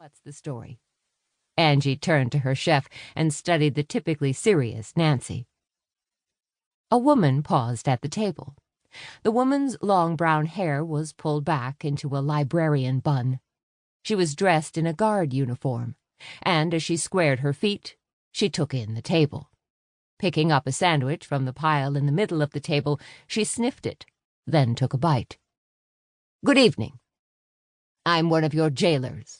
What's the story? Angie turned to her chef and studied the typically serious Nancy. A woman paused at the table. The woman's long brown hair was pulled back into a librarian bun. She was dressed in a guard uniform, and as she squared her feet, she took in the table. Picking up a sandwich from the pile in the middle of the table, she sniffed it, then took a bite. "Good evening. I'm one of your jailers,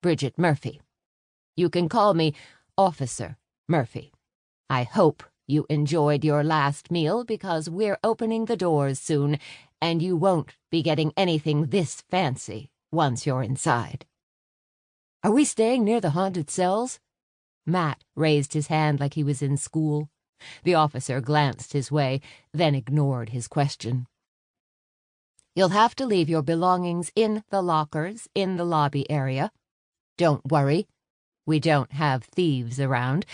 Bridget Murphy. You can call me Officer Murphy. I hope you enjoyed your last meal because we're opening the doors soon, and you won't be getting anything this fancy once you're inside." "Are we staying near the haunted cells?" Matt raised his hand like he was in school. The officer glanced his way, then ignored his question. "You'll have to leave your belongings in the lockers in the lobby area. Don't worry. We don't have thieves around.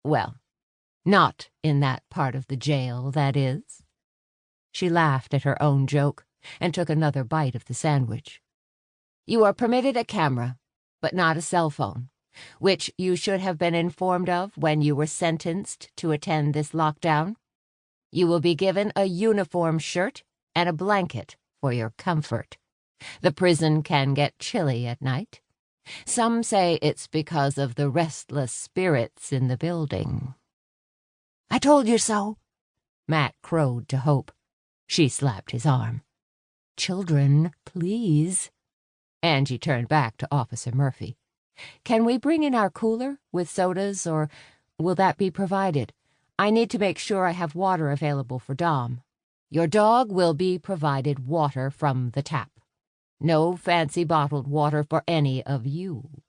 Well, not in that part of the jail, that is." She laughed at her own joke and took another bite of the sandwich. "You are permitted a camera, but not a cell phone, which you should have been informed of when you were sentenced to attend this lockdown. You will be given a uniform shirt and a blanket for your comfort. The prison can get chilly at night. Some say it's because of the restless spirits in the building." "I told you so," Matt crowed to Hope. She slapped his arm. "Children, please." Angie turned back to Officer Murphy. "Can we bring in our cooler with sodas, or will that be provided? I need to make sure I have water available for Dom. Your dog will be provided water from the tap. No fancy bottled water for any of you."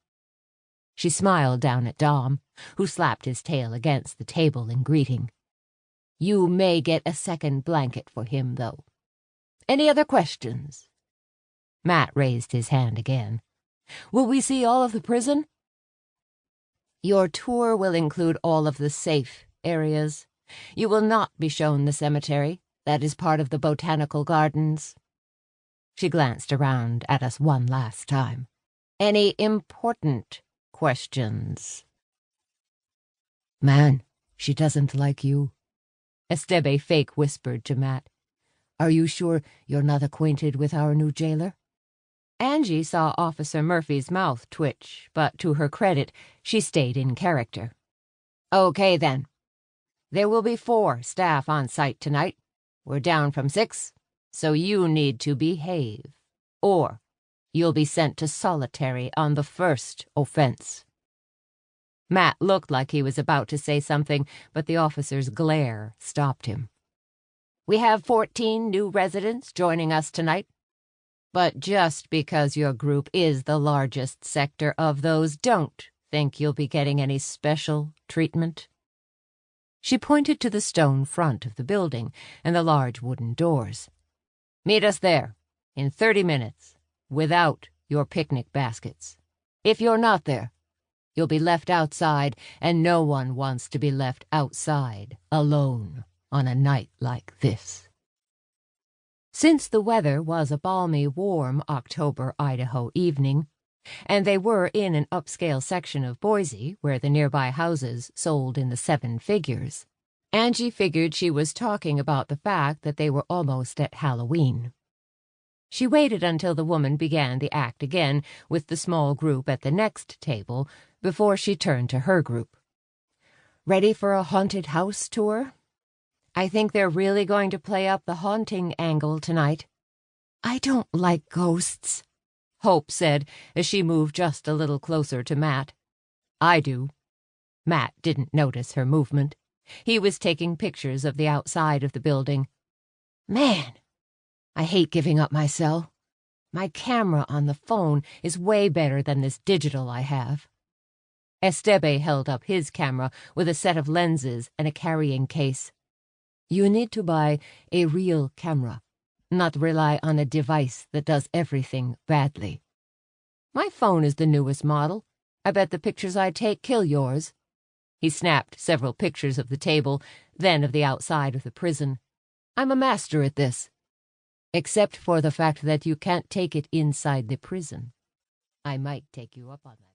She smiled down at Dom, who slapped his tail against the table in greeting. "You may get a second blanket for him, though. Any other questions?" Matt raised his hand again. "Will we see all of the prison?" "Your tour will include all of the safe areas. You will not be shown the cemetery. That is part of the botanical gardens." She glanced around at us one last time. "Any important questions?" "Man, she doesn't like you," Estebe fake whispered to Matt. "Are you sure you're not acquainted with our new jailer?" Angie saw Officer Murphy's mouth twitch, but to her credit, she stayed in character. "Okay, then. There will be 4 staff on site tonight. We're down from 6, so you need to behave, or you'll be sent to solitary on the first offense." Matt looked like he was about to say something, but the officer's glare stopped him. "We have 14 new residents joining us tonight. But just because your group is the largest sector of those, don't think you'll be getting any special treatment." She pointed to the stone front of the building and the large wooden doors. "Meet us there, in 30 minutes, without your picnic baskets. If you're not there, you'll be left outside, and no one wants to be left outside alone on a night like this." Since the weather was a balmy, warm October Idaho evening, and they were in an upscale section of Boise where the nearby houses sold in the 7 figures, Angie figured she was talking about the fact that they were almost at Halloween. She waited until the woman began the act again with the small group at the next table before she turned to her group. "Ready for a haunted house tour? I think they're really going to play up the haunting angle tonight." "I don't like ghosts," Hope said as she moved just a little closer to Matt. "I do." Matt didn't notice her movement. He was taking pictures of the outside of the building. "Man, I hate giving up my cell. My camera on the phone is way better than this digital I have." Estebe held up his camera with a set of lenses and a carrying case. "You need to buy a real camera, not rely on a device that does everything badly." "My phone is the newest model. I bet the pictures I take kill yours." He snapped several pictures of the table, then of the outside of the prison. "I'm a master at this. Except for the fact that you can't take it inside the prison. I might take you up on that."